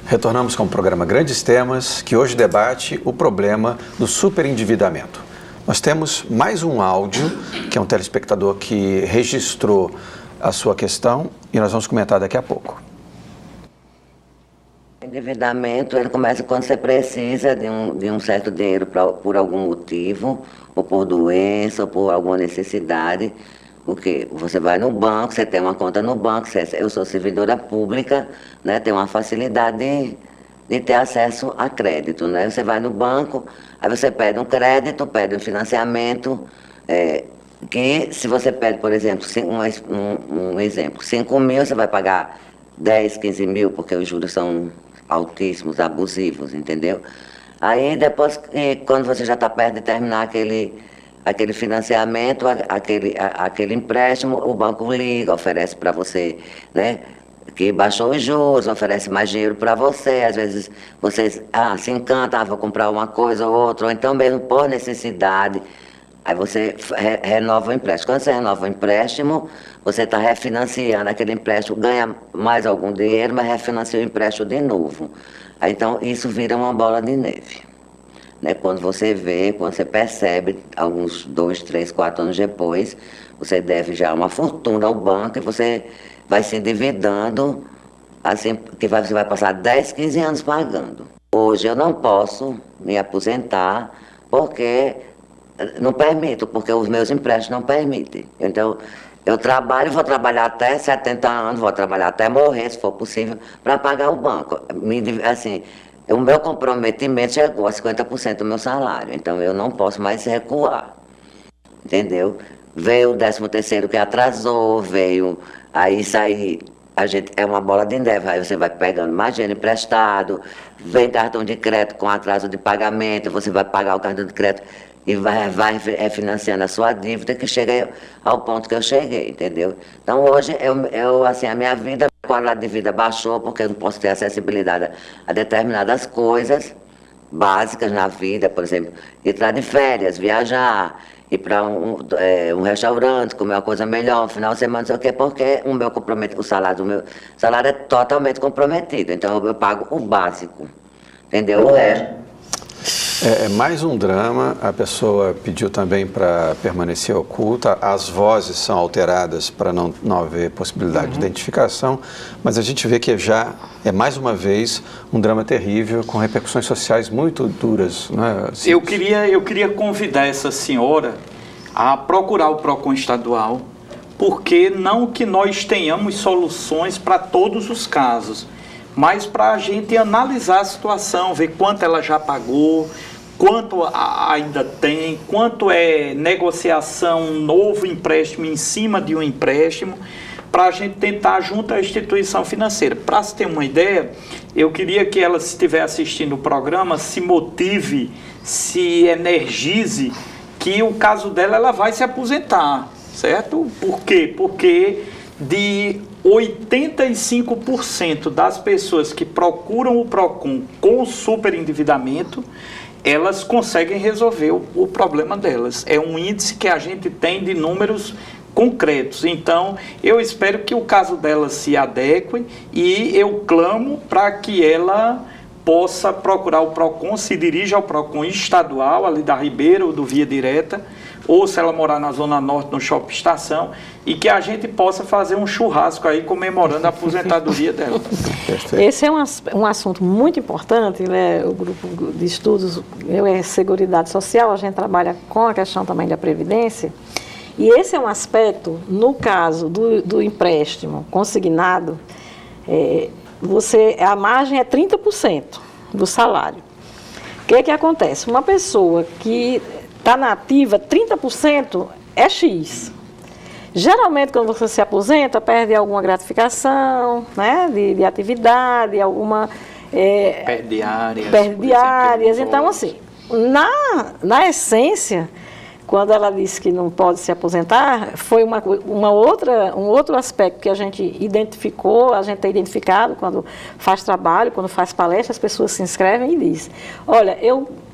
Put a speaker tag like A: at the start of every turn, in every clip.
A: Retornamos com o programa Grandes Temas, que hoje debate o problema do superendividamento. Nós temos mais um áudio, que é um telespectador que registrou a sua questão e nós vamos comentar daqui a pouco.
B: O endividamento, ele começa quando você precisa de um certo dinheiro por algum motivo, ou por doença, ou por alguma necessidade. Porque você vai no banco, você tem uma conta no banco, eu sou servidora pública, né, tenho uma facilidade de ter acesso a crédito, né? Você vai no banco, aí você pede um crédito, pede um financiamento, que se você pede, por exemplo, um exemplo, 5 mil, você vai pagar 10, 15 mil, porque os juros são altíssimos, abusivos, entendeu? Aí depois, quando você já está perto de terminar aquele financiamento, aquele empréstimo, o banco liga, oferece para você, né, que baixou os juros, oferece mais dinheiro para você, às vezes você se encanta, vou comprar uma coisa ou outra, ou então mesmo por necessidade, aí você renova o empréstimo. Quando você renova o empréstimo, você está refinanciando aquele empréstimo, ganha mais algum dinheiro, mas refinancia o empréstimo de novo. Aí, então, isso vira uma bola de neve. Né, quando você vê, quando você percebe, alguns 2, 3, 4 anos depois, você deve já uma fortuna ao banco e você vai se endividando, assim, que você vai passar 10, 15 anos pagando. Hoje eu não posso me aposentar porque não permito, porque os meus empréstimos não permitem. Então, eu vou trabalhar até 70 anos, vou trabalhar até morrer, se for possível, para pagar o banco. Assim, o meu comprometimento chegou a 50% do meu salário, então eu não posso mais recuar, entendeu? Veio o 13º que atrasou, aí isso aí, é uma bola de neve, aí você vai pegando mais dinheiro emprestado, vem cartão de crédito com atraso de pagamento, você vai pagar o cartão de crédito e vai financiando a sua dívida, que chega ao ponto que eu cheguei, entendeu? Então hoje, assim, a minha vida, a qualidade de vida baixou, porque eu não posso ter acessibilidade a determinadas coisas básicas na vida, por exemplo, entrar de férias, viajar, ir para um restaurante, comer uma coisa melhor, no final de semana, não sei o quê, porque o salário do meu salário é totalmente comprometido, então eu pago o básico, entendeu? O resto.
A: É mais um drama, a pessoa pediu também para permanecer oculta, as vozes são alteradas para não haver possibilidade de identificação, mas a gente vê que já é mais uma vez um drama terrível, com repercussões sociais muito duras, não é?
C: Eu queria convidar essa senhora a procurar o PROCON estadual, porque não que nós tenhamos soluções para todos os casos, mas para a gente analisar a situação, ver quanto ela já pagou, quanto ainda tem, quanto é negociação, novo empréstimo em cima de um empréstimo, para a gente tentar junto à instituição financeira. Para se ter uma ideia, eu queria que ela, se estiver assistindo o programa, se motive, se energize, que o caso dela, ela vai se aposentar, certo? Por quê? Porque de 85% das pessoas que procuram o PROCON com superendividamento, elas conseguem resolver o problema delas. É um índice que a gente tem de números concretos. Então, eu espero que o caso dela se adeque e eu clamo para que ela possa procurar o PROCON, se dirija ao PROCON estadual, ali da Ribeira ou do Via Direta, ou se ela morar na Zona Norte, no Shopping Estação, e que a gente possa fazer um churrasco aí comemorando a aposentadoria dela.
D: Esse é um assunto muito importante, né? O grupo de estudos, Seguridade Social, a gente trabalha com a questão também da Previdência, e esse é um aspecto, no caso do empréstimo consignado, a margem é 30% do salário. O que acontece? Uma pessoa que está na ativa, 30% é X. Geralmente, quando você se aposenta, perde alguma gratificação, né, de atividade, alguma...
C: Perde áreas.
D: Perde áreas. Então, assim, na essência, quando ela disse que não pode se aposentar, foi um outro aspecto que a gente identificou, a gente tem identificado quando faz trabalho, quando faz palestra, as pessoas se inscrevem e dizem, olha,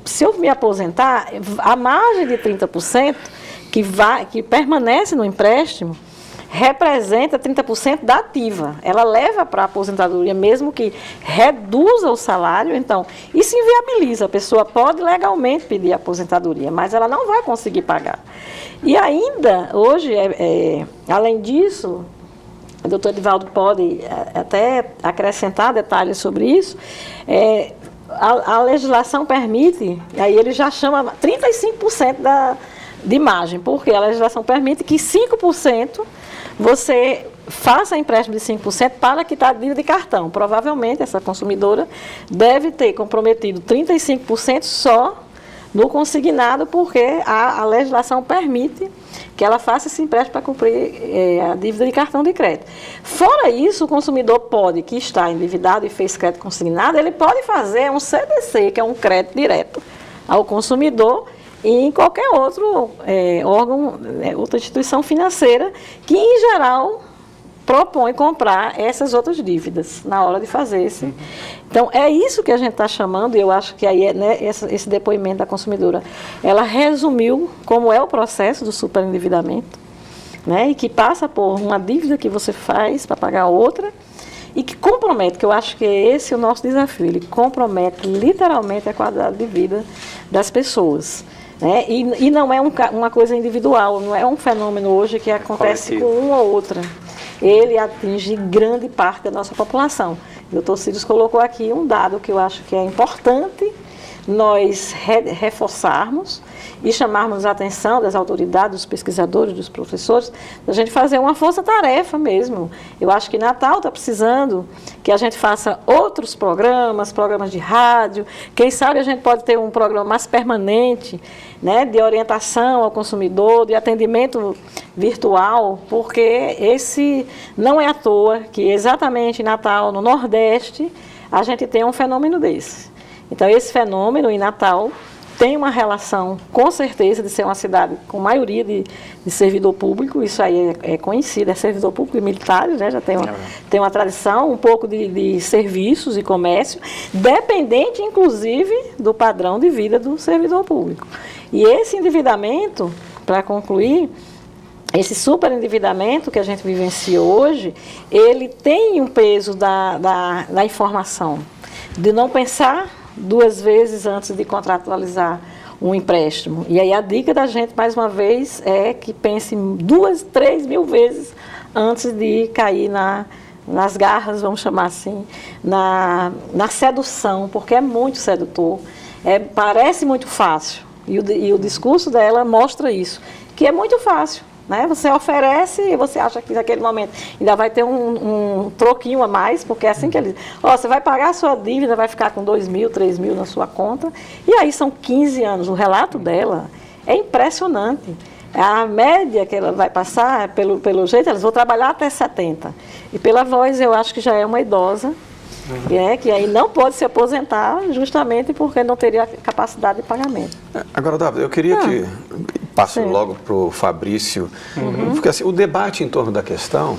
D: se eu me aposentar, a margem de 30% que permanece no empréstimo representa 30% da ativa. Ela leva para a aposentadoria, mesmo que reduza o salário, então, isso inviabiliza. A pessoa pode legalmente pedir aposentadoria, mas ela não vai conseguir pagar. E ainda, hoje, além disso, o doutor Edivaldo pode até acrescentar detalhes sobre isso, a legislação permite, aí ele já chama 35% de margem, porque a legislação permite que 5% você faça empréstimo de 5% para quitar a dívida de cartão. Provavelmente essa consumidora deve ter comprometido 35% só no consignado, porque a legislação permite que ela faça esse empréstimo para cumprir a dívida de cartão de crédito. Fora isso, o consumidor pode, que está endividado e fez crédito consignado, ele pode fazer um CDC, que é um crédito direto ao consumidor, e em qualquer outro órgão, outra instituição financeira, que em geral propõe comprar essas outras dívidas na hora de fazer esse. Então, é isso que a gente está chamando, e eu acho que aí, né, esse depoimento da consumidora, ela resumiu como é o processo do superendividamento, né, e que passa por uma dívida que você faz para pagar outra, e que compromete, que eu acho que esse é o nosso desafio, ele compromete literalmente a qualidade de vida das pessoas. Né? E não é uma coisa individual, não é um fenômeno hoje que acontece
C: coletivo.
D: com uma ou outra. Ele atinge grande parte da nossa população. O doutor Círios colocou aqui um dado que eu acho que é importante nós reforçarmos e chamarmos a atenção das autoridades, dos pesquisadores, dos professores, da gente fazer uma força-tarefa mesmo. Eu acho que Natal está precisando que a gente faça outros programas de rádio, quem sabe a gente pode ter um programa mais permanente, né, de orientação ao consumidor, de atendimento virtual, porque esse não é à toa que exatamente em Natal, no Nordeste, a gente tem um fenômeno desse. Então, esse fenômeno em Natal tem uma relação, com certeza, de ser uma cidade com maioria de servidor público, isso aí é conhecido, é servidor público e militares, né, já tem uma tradição, um pouco de serviços e comércio, dependente, inclusive, do padrão de vida do servidor público. E esse endividamento, para concluir, esse superendividamento que a gente vivencia hoje, ele tem um peso da informação, de não pensar duas vezes antes de contratualizar um empréstimo. E aí a dica da gente, mais uma vez, é que pense 2, 3 mil vezes antes de cair nas garras, vamos chamar assim, na sedução, porque é muito sedutor, parece muito fácil. E o discurso dela mostra isso, que é muito fácil. Né? Você oferece e você acha que naquele momento ainda vai ter um troquinho a mais, porque é assim que ele diz, você vai pagar a sua dívida, vai ficar com 2 mil, 3 mil na sua conta, e aí são 15 anos. O relato dela é impressionante. A média que ela vai passar, pelo jeito, elas vão trabalhar até 70. E pela voz, eu acho que já é uma idosa, que aí não pode se aposentar justamente porque não teria capacidade de pagamento.
A: Agora, Davi, eu queria que passe logo para o Fabrício, porque assim, o debate em torno da questão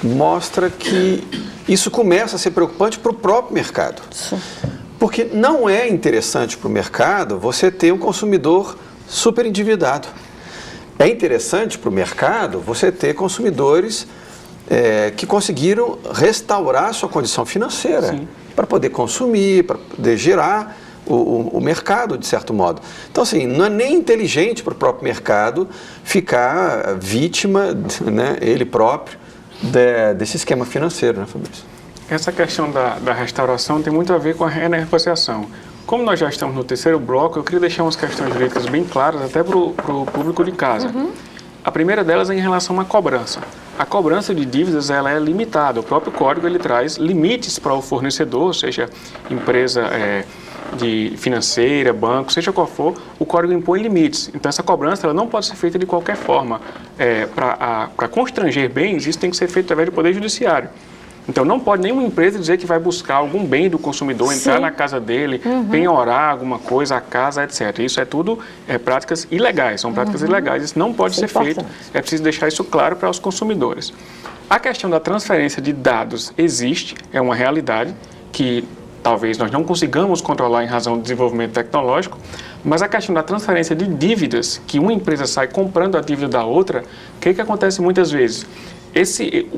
A: mostra que isso começa a ser preocupante para o próprio mercado. Sim. Porque não é interessante para o mercado você ter um consumidor super endividado. É interessante para o mercado você ter consumidores que conseguiram restaurar sua condição financeira para poder consumir, para poder gerar o mercado, de certo modo. Então, assim, não é nem inteligente para o próprio mercado ficar vítima, né, ele próprio, desse esquema financeiro, né, Fabrício?
E: Essa questão da restauração tem muito a ver com a renegociação. Como nós já estamos no terceiro bloco, eu queria deixar umas questões jurídicas bem claras, até para o público de casa. A primeira delas é em relação à cobrança. A cobrança de dívidas ela é limitada. O próprio código ele traz limites para o fornecedor, seja empresa de financeira, banco, seja qual for, o código impõe limites. Então essa cobrança ela não pode ser feita de qualquer forma. Para constranger bens, isso tem que ser feito através do Poder Judiciário. Então não pode nenhuma empresa dizer que vai buscar algum bem do consumidor, entrar na casa dele, penhorar alguma coisa, a casa, etc. Isso é tudo práticas ilegais, são práticas ilegais, isso não pode ser feito, é preciso deixar isso claro para os consumidores. A questão da transferência de dados existe, é uma realidade que talvez nós não consigamos controlar em razão do desenvolvimento tecnológico, mas a questão da transferência de dívidas, que uma empresa sai comprando a dívida da outra, o que acontece muitas vezes?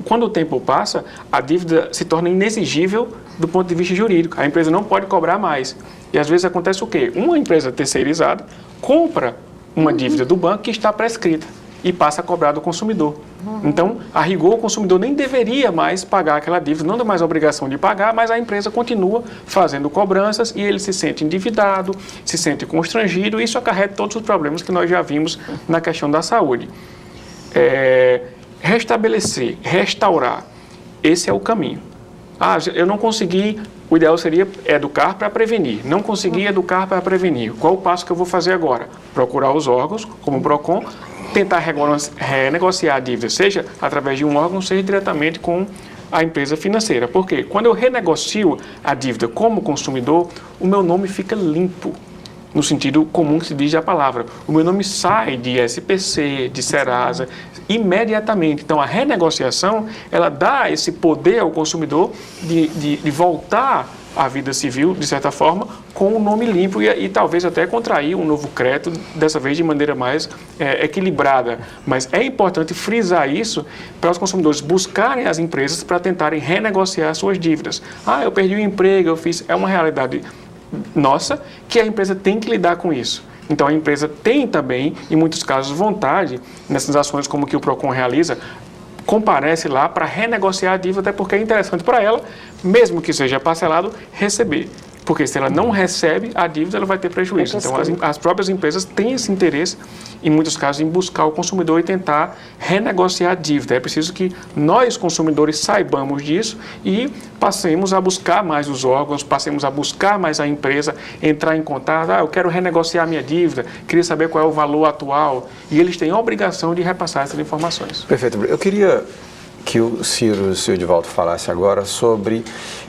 E: quando o tempo passa, a dívida se torna inexigível do ponto de vista jurídico. A empresa não pode cobrar mais. E às vezes acontece o quê? Uma empresa terceirizada compra uma dívida do banco que está prescrita e passa a cobrar do consumidor. Então, a rigor, o consumidor nem deveria mais pagar aquela dívida, não tem mais a obrigação de pagar, mas a empresa continua fazendo cobranças e ele se sente endividado, se sente constrangido, e isso acarreta todos os problemas que nós já vimos na questão da saúde. Restabelecer, restaurar, esse é o caminho. Eu não consegui, o ideal seria educar para prevenir. Não consegui educar para prevenir. Qual o passo que eu vou fazer agora? Procurar os órgãos, como o PROCON, tentar renegociar a dívida, seja através de um órgão, seja diretamente com a empresa financeira. Porque quando eu renegocio a dívida como consumidor, o meu nome fica limpo, no sentido comum que se diz a palavra. O meu nome sai de SPC, de Serasa, imediatamente. Então, a renegociação, ela dá esse poder ao consumidor de voltar à vida civil, de certa forma, com o nome limpo e talvez até contrair um novo crédito, dessa vez de maneira mais equilibrada. Mas é importante frisar isso para os consumidores buscarem as empresas para tentarem renegociar suas dívidas. Eu perdi o emprego, eu fiz... É uma realidade nossa que a empresa tem que lidar com isso. Então, a empresa tem também, em muitos casos, vontade, nessas ações como que o PROCON realiza, comparece lá para renegociar a dívida, até porque é interessante para ela, mesmo que seja parcelado, receber. Porque se ela não recebe a dívida, ela vai ter prejuízo. Então, as próprias empresas têm esse interesse, em muitos casos, em buscar o consumidor e tentar renegociar a dívida. É preciso que nós, consumidores, saibamos disso e passemos a buscar mais os órgãos, passemos a buscar mais a empresa, entrar em contato, eu quero renegociar a minha dívida, queria saber qual é o valor atual. E eles têm a obrigação de repassar essas informações.
A: Perfeito. Eu queria que o Ciro Divaldo falasse agora sobre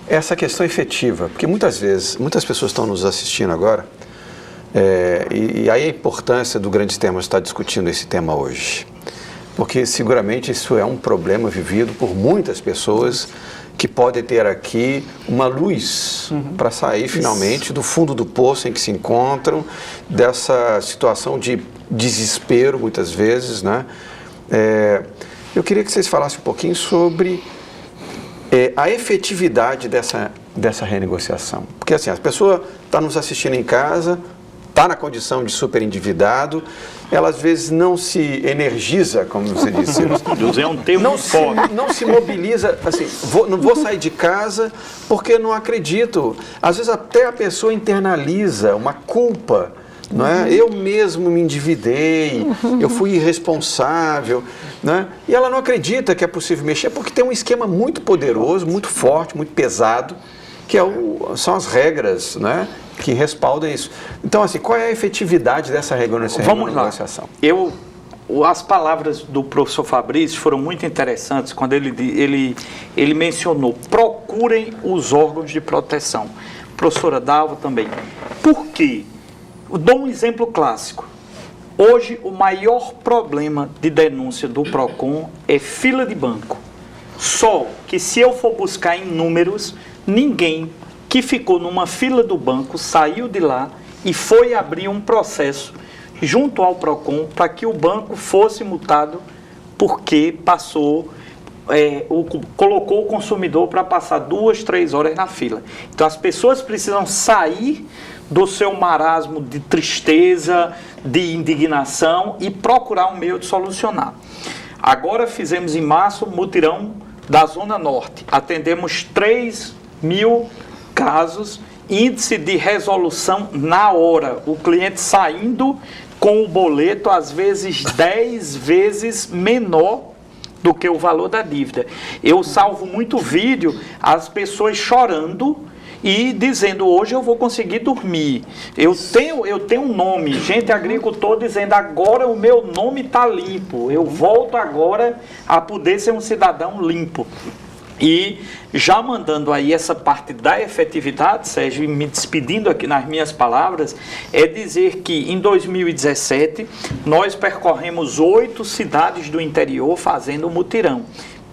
A: essa questão efetiva, porque muitas vezes, muitas pessoas estão nos assistindo agora, e aí a importância do grande tema estar discutindo esse tema hoje, porque seguramente isso é um problema vivido por muitas pessoas que podem ter aqui uma luz para sair finalmente do fundo do poço em que se encontram, dessa situação de desespero muitas vezes, né? Eu queria que vocês falassem um pouquinho sobre a efetividade dessa renegociação. Porque assim, a pessoa está nos assistindo em casa, está na condição de super endividado, ela às vezes não se energiza, como você disse.
C: É um termo forte.
A: Não se mobiliza, assim, não vou sair de casa porque não acredito. Às vezes até a pessoa internaliza uma culpa. Não é? Eu mesmo me endividei, eu fui irresponsável, né? E ela não acredita que é possível mexer porque tem um esquema muito poderoso, muito forte, muito pesado, que são as regras, né, que respaldam isso. Então, assim, qual é a efetividade dessa renegociação?
C: Vamos lá. As palavras do professor Fabrício foram muito interessantes quando ele mencionou: procurem os órgãos de proteção. Professora Dalva também. Por quê? Eu dou um exemplo clássico. Hoje, o maior problema de denúncia do PROCON é fila de banco. Só que se eu for buscar em números, ninguém que ficou numa fila do banco saiu de lá e foi abrir um processo junto ao PROCON para que o banco fosse multado porque colocou o consumidor para passar 2, 3 horas na fila. Então, as pessoas precisam sair do seu marasmo de tristeza, de indignação e procurar um meio de solucionar. Agora fizemos em março o mutirão da Zona Norte. Atendemos 3.000 casos, índice de resolução na hora. O cliente saindo com o boleto, às vezes 10 vezes menor do que o valor da dívida. Eu salvo muito vídeo, as pessoas chorando e dizendo: hoje eu vou conseguir dormir. Eu tenho um nome, gente, agricultor, dizendo: agora o meu nome está limpo, eu volto agora a poder ser um cidadão limpo. E já mandando aí essa parte da efetividade, Sérgio, e me despedindo aqui nas minhas palavras, é dizer que em 2017 nós percorremos 8 cidades do interior fazendo mutirão.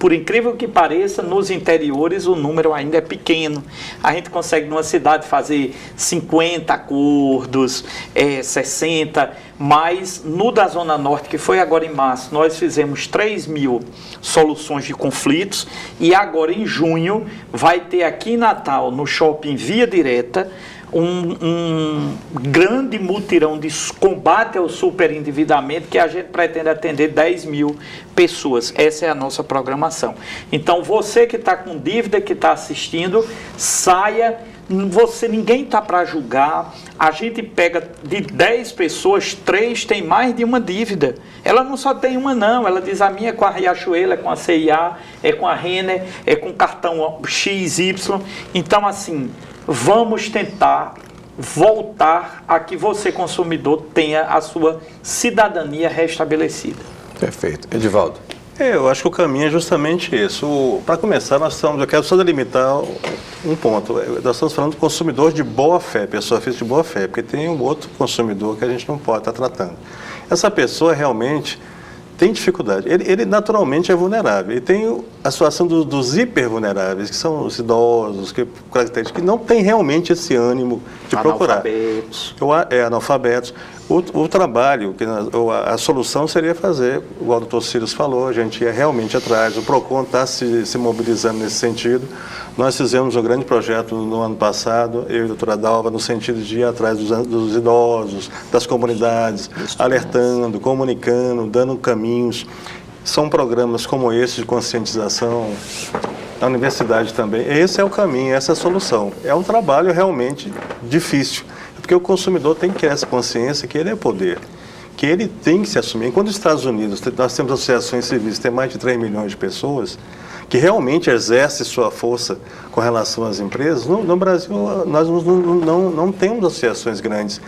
C: Por incrível que pareça, nos interiores o número ainda é pequeno. A gente consegue numa cidade fazer 50 acordos, 60, mas no da Zona Norte, que foi agora em março, nós fizemos 3.000 soluções de conflitos, e agora em junho vai ter aqui em Natal, no shopping Via Direta, um grande mutirão de combate ao superendividamento, que a gente pretende atender 10.000 pessoas. Essa é a nossa programação. Então, você que está com dívida, que está assistindo, saia. Ninguém está para julgar. A gente pega de 10 pessoas, 3 têm mais de uma dívida. Ela não só tem uma, não. Ela diz: a minha é com a Riachuelo, é com a CIA, é com a Renner, é com o cartão XY. Então, assim, vamos tentar voltar a que você, consumidor, tenha a sua cidadania restabelecida.
A: Perfeito. Edivaldo.
F: Eu acho que o caminho é justamente esse. Para começar, eu quero só delimitar um ponto. Nós estamos falando do consumidor de boa fé, pessoa física de boa fé, porque tem um outro consumidor que a gente não pode estar tratando. Essa pessoa realmente tem dificuldade. Ele naturalmente é vulnerável. E tem a situação dos hipervulneráveis, que são os idosos, que não tem realmente esse ânimo de procurar. Analfabetos. O trabalho, a solução seria fazer, igual o doutor Círios falou, a gente ia realmente atrás, o PROCON está se mobilizando nesse sentido. Nós fizemos um grande projeto no ano passado, eu e a doutora Dalva, no sentido de ir atrás dos idosos, das comunidades, alertando, comunicando, dando caminhos. São programas como esse de conscientização, na universidade também. Esse é o caminho, essa é a solução. É um trabalho realmente difícil. Porque o consumidor tem que ter essa consciência que ele é poder, que ele tem que se assumir. Enquanto nos Estados Unidos nós temos associações civis, tem mais de 3 milhões de pessoas que realmente exercem sua força com relação às empresas, no Brasil nós não temos associações grandes,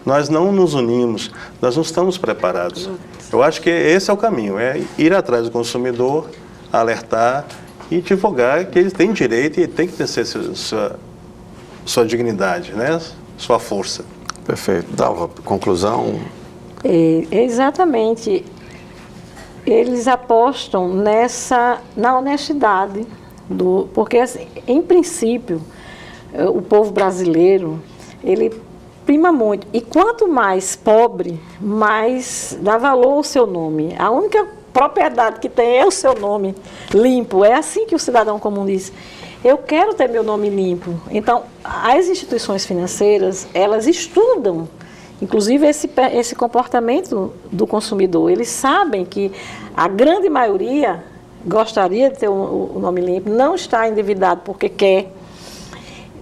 F: nós não nos unimos, nós não estamos preparados. Eu acho que esse é o caminho, é ir atrás do consumidor, alertar e divulgar que ele tem direito e tem que ter sua dignidade, né? Sua força.
A: Perfeito. Dalva, conclusão?
D: Exatamente. Eles apostam na honestidade, porque, assim, em princípio, o povo brasileiro, ele prima muito. E quanto mais pobre, mais dá valor ao seu nome. A única propriedade que tem é o seu nome limpo. É assim que o cidadão comum diz: eu quero ter meu nome limpo. Então, as instituições financeiras, elas estudam, inclusive, esse comportamento do consumidor. Eles sabem que a grande maioria gostaria de ter o nome limpo, não está endividado porque quer,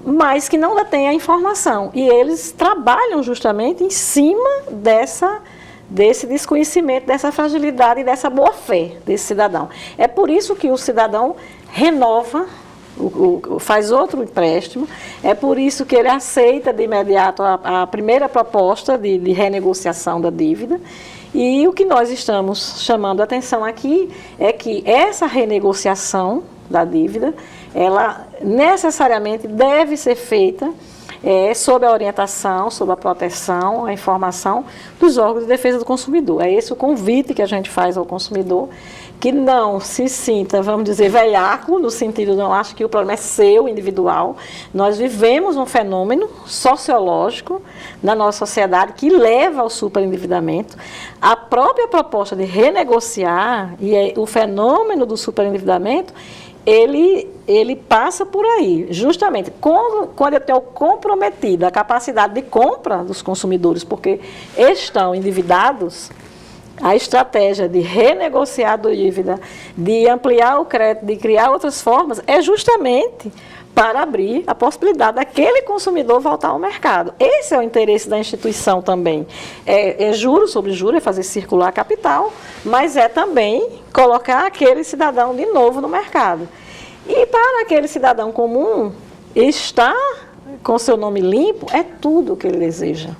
D: mas que não detém a informação. E eles trabalham justamente em cima desse desconhecimento, dessa fragilidade e dessa boa-fé desse cidadão. É por isso que o cidadão renova, faz outro empréstimo, é por isso que ele aceita de imediato a primeira proposta de renegociação da dívida. E o que nós estamos chamando a atenção aqui é que essa renegociação da dívida, ela necessariamente deve ser feita sob a orientação, sob a proteção, a informação dos órgãos de defesa do consumidor. É esse o convite que a gente faz ao consumidor, que não se sinta, vamos dizer, velhaco, no sentido, não acho que o problema é seu, individual. Nós vivemos um fenômeno sociológico na nossa sociedade que leva ao superendividamento. A própria proposta de renegociar e o fenômeno do superendividamento, ele passa por aí, justamente quando eu tenho comprometido a capacidade de compra dos consumidores, porque estão endividados. A estratégia de renegociar a dívida, de ampliar o crédito, de criar outras formas, é justamente para abrir a possibilidade daquele consumidor voltar ao mercado. Esse é o interesse da instituição também. É juro sobre juro, é fazer circular capital, mas é também colocar aquele cidadão de novo no mercado. E para aquele cidadão comum, estar com seu nome limpo é tudo o que ele deseja.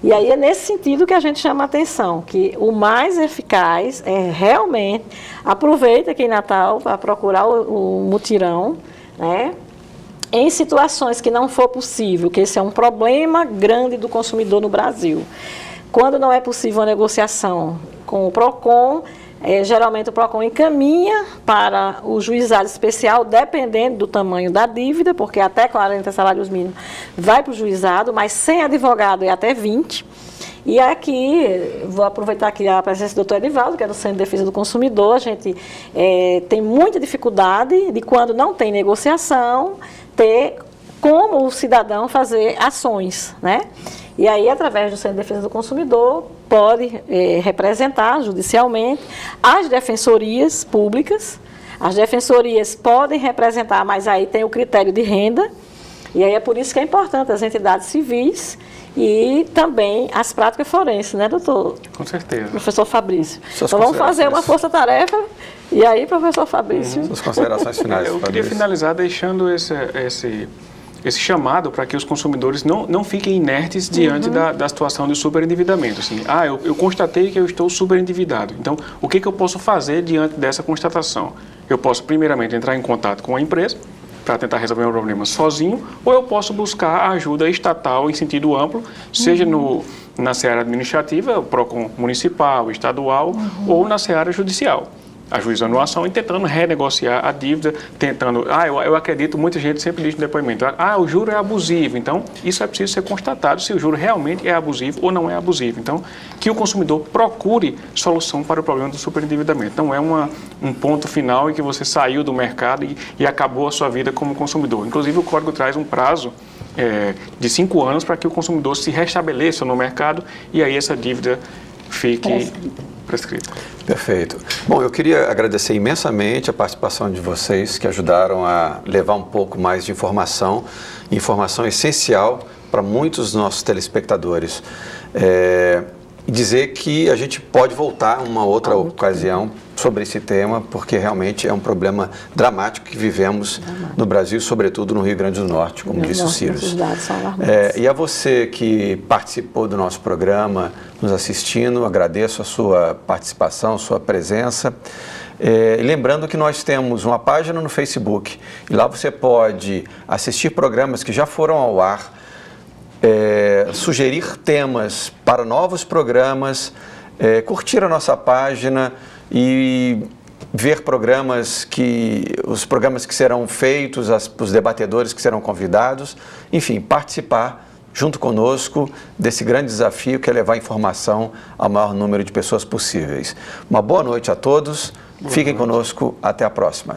D: E aí é nesse sentido que a gente chama a atenção, que o mais eficaz é realmente, aproveita aqui em Natal para procurar o mutirão, né? Em situações que não for possível, que esse é um problema grande do consumidor no Brasil. Quando não é possível a negociação com o PROCON, Geralmente o PROCON encaminha para o juizado especial, dependendo do tamanho da dívida, porque até 40 salários mínimos vai para o juizado, mas sem advogado é até 20. E aqui, vou aproveitar aqui a presença do doutor Edivaldo, que é do Centro de Defesa do Consumidor. A gente tem muita dificuldade de, quando não tem negociação, ter como o cidadão fazer ações, né? E aí, através do Centro de Defesa do Consumidor, pode representar judicialmente as defensorias públicas. As defensorias podem representar, mas aí tem o critério de renda. E aí é por isso que é importante as entidades civis e também as práticas forenses, né, doutor?
E: Com certeza.
D: Professor Fabrício.
A: Suas
D: Então vamos fazer uma força-tarefa. E aí, professor Fabrício?
A: Suas considerações finais,
E: Eu queria finalizar deixando esse chamado para que os consumidores não fiquem inertes diante da situação de superendividamento. Assim, eu constatei que eu estou superendividado. Então, o que eu posso fazer diante dessa constatação? Eu posso, primeiramente, entrar em contato com a empresa para tentar resolver o problema sozinho, ou eu posso buscar a ajuda estatal em sentido amplo, seja na seara administrativa, o PROCON municipal, estadual, ou na seara judicial, ajuizando a ação e tentando renegociar a dívida, tentando... eu acredito, muita gente sempre diz no depoimento, o juro é abusivo. Então, isso é preciso ser constatado se o juro realmente é abusivo ou não é abusivo. Então, que o consumidor procure solução para o problema do superendividamento. Não é um ponto final em que você saiu do mercado e acabou a sua vida como consumidor. Inclusive, o Código traz um prazo de 5 anos para que o consumidor se restabeleça no mercado e aí essa dívida fique prescrita.
A: Perfeito. Bom, eu queria agradecer imensamente a participação de vocês que ajudaram a levar um pouco mais de informação essencial para muitos dos nossos telespectadores. E dizer que a gente pode voltar uma outra ocasião sobre esse tema, porque realmente é um problema dramático que vivemos no Brasil, sobretudo no Rio Grande do Norte, como disse o Círios. E a você que participou do nosso programa, nos assistindo, agradeço a sua participação, sua presença. Lembrando que nós temos uma página no Facebook, e lá você pode assistir programas que já foram ao ar, sugerir temas para novos programas, curtir a nossa página e ver os programas que serão feitos, os debatedores que serão convidados, enfim, participar junto conosco desse grande desafio que é levar informação ao maior número de pessoas possíveis. Uma boa noite a todos, fiquem conosco, até a próxima.